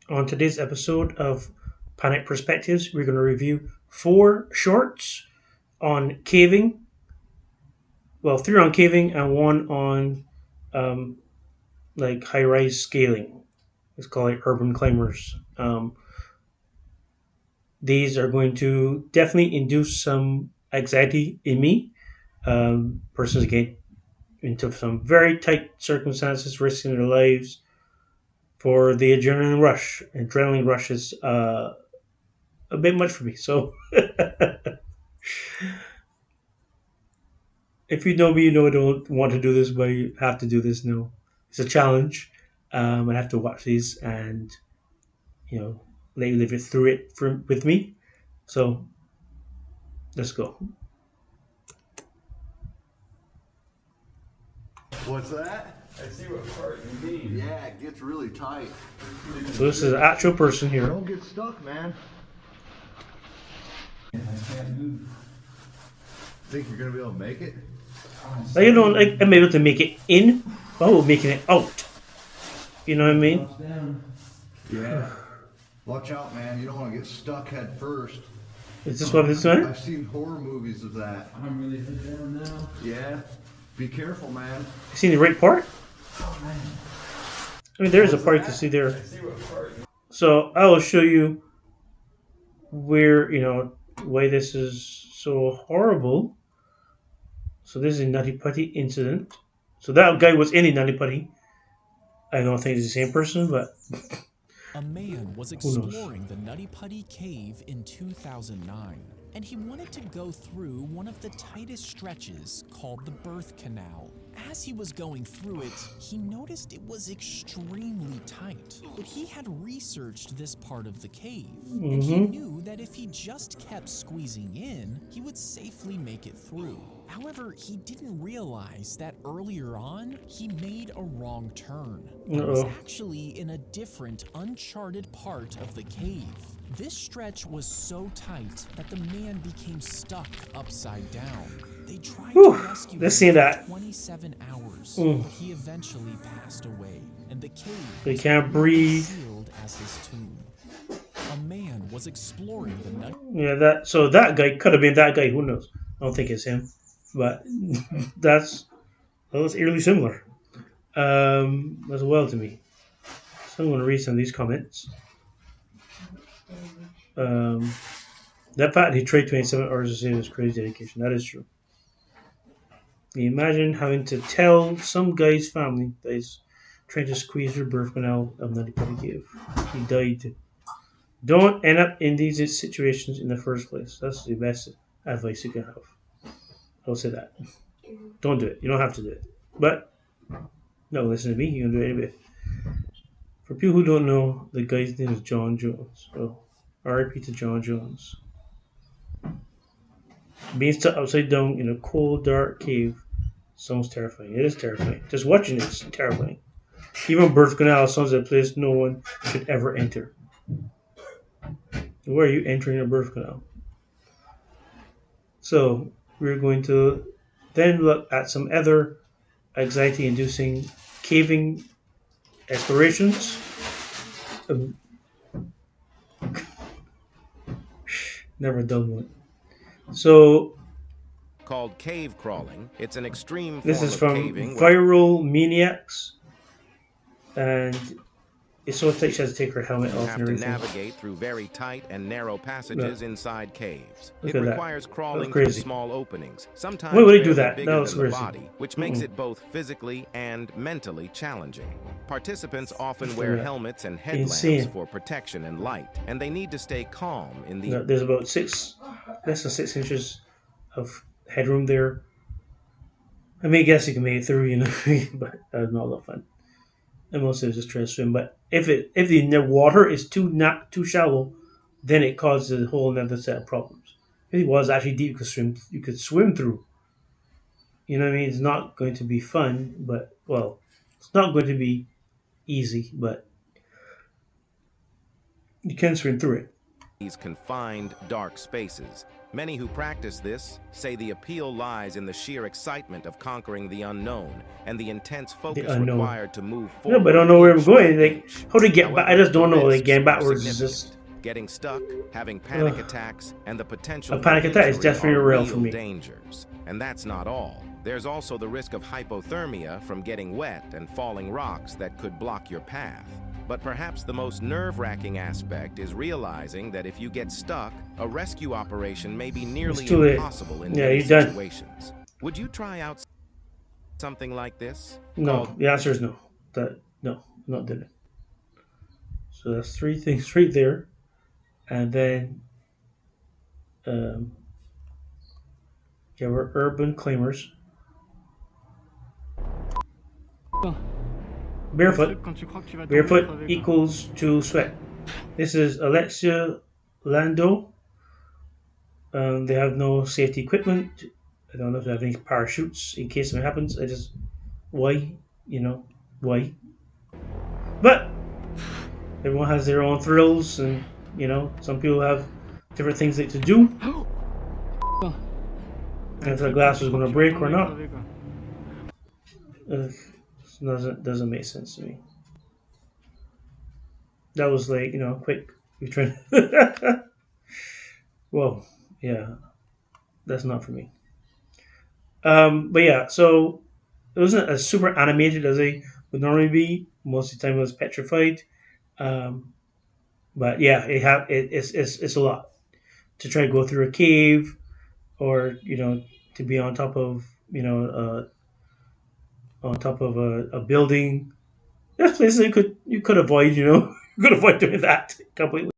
On today's episode of Panic Perspectives, we're going to review four shorts on caving. Well, three on caving and one on um, like high-rise scaling. Let's call it urban climbers. These are going to definitely induce some anxiety in me. Persons get into some very tight circumstances, risking their lives for the adrenaline rush. Adrenaline rush is a bit much for me. So if you know me, you know I don't want to do this, but I have to do this now. It's a challenge. I have to watch these and you know let you live it through with me. So let's go. What's that? I see what part you mean. Yeah, it gets really tight. So this is an actual person here. Don't get stuck, man. I can't move. Think you're gonna be able to make it? Like, you know, like I'm able to make it in, but I'm making it out. You know what I mean? Drops down. Yeah. Watch out, man. You don't want to get stuck head first. Is this what it's doing? I've seen horror movies of that. I'm really head down now. Yeah. Be careful, man. You seen the right part? Oh man. I mean, there is a part you can see there. I see what part you So I will show you where why this is so horrible. So this is a Nutty Putty incident. So that guy was in a Nutty Putty. I don't think it's the same person, but A man was Who knows? exploring the Nutty Putty cave in 2009, and he wanted to go through one of the tightest stretches called the birth canal. As he was going through it, he noticed it was extremely tight, but he had researched this part of the cave, and he knew that if he just kept squeezing in, he would safely make it through. However, he didn't realize that earlier on, he made a wrong turn. It was actually in a different, uncharted part of the cave. This stretch was so tight that the man became stuck upside down. They tried to rescue let's him see for that. 27 hours, but he eventually passed away, and the cave They was can't breathe. sealed as his tomb. A man was exploring the Nutty. yeah, that guy could have been that guy. Who knows? I don't think it's him, but that's eerily similar as well to me. So I'm going to read some of these comments. That fact he trained 27 hours to save his crazy dedication. That is true. Can you imagine having to tell some guy's family that he's trying to squeeze your birth canal of Nutty Putty Cave? He died. Don't end up in these situations in the first place. That's the best advice you can have. I'll say that. Don't do it. You don't have to do it. But, no, listen to me. You can do it anyway. For people who don't know, the guy's name is John Jones. So, RIP to John Jones. Being stuck upside down in a cold, dark cave sounds terrifying. It is terrifying. Just watching it is terrifying. Even birth canal sounds like a place no one should ever enter. Where are you entering a birth canal? So, we're going to then look at some other anxiety-inducing caving explorations. Never done one. So, Called cave crawling. It's an extreme this form is of from caving where Viral Maniacs. And it's so tight she has to take her helmet you off have and to everything. navigate through very tight and narrow passages inside caves. Look It at that. requires crawling That's through crazy. small openings, sometimes Why would they do barely that? bigger That was than the crazy. body, which makes it both physically and mentally challenging. Participants often wear that. helmets and headlamps Insane. for protection and light, and they need to stay calm in the No, there's about less than 6 inches of headroom there. I mean, I guess you can make it through, but that's not a lot of fun. And mostly it's just trying to swim. But if the water is too shallow, then it causes a whole another set of problems. If it was actually deep, you could swim through. You know what I mean? It's not going to be fun, but it's not going to be easy, but you can swim through it. these confined, dark spaces. Many who practice this say the appeal lies in the sheer excitement of conquering the unknown and the intense focus unknown. required to move Yeah, forward. but I don't know where I'm inch going. by Like, inch. how to get back? I However, just don't the know. Like, risks getting are backwards is significant. just Getting stuck, having panic Ugh. attacks, and the potential A panic for attack is injury definitely are real for real me. dangers. And that's not all. There's also the risk of hypothermia from getting wet and falling rocks that could block your path. But perhaps the most nerve-wracking aspect is realizing that if you get stuck, a rescue operation may be nearly too late. impossible in Yeah, many you're done. situations. Would you try out something like this? no. The answer is no. No, not doing it. So that's three things right there, and then yeah, we're urban claimers. Barefoot. Barefoot equals to sweat. This is Alexia Lando. They have no safety equipment. I don't know if they have any parachutes in case something happens. I just why, why? But everyone has their own thrills, and some people have different things they to do. And if the glass is going to break or not, doesn't make sense to me. That was like quick. We trying. Well, yeah, that's not for me. But yeah, so it wasn't as super animated as they would normally be. Most of the time, it was petrified. Um, but yeah, it's a lot to try to go through a cave, or to be on top of a building. There's places you could avoid. You could avoid doing that completely.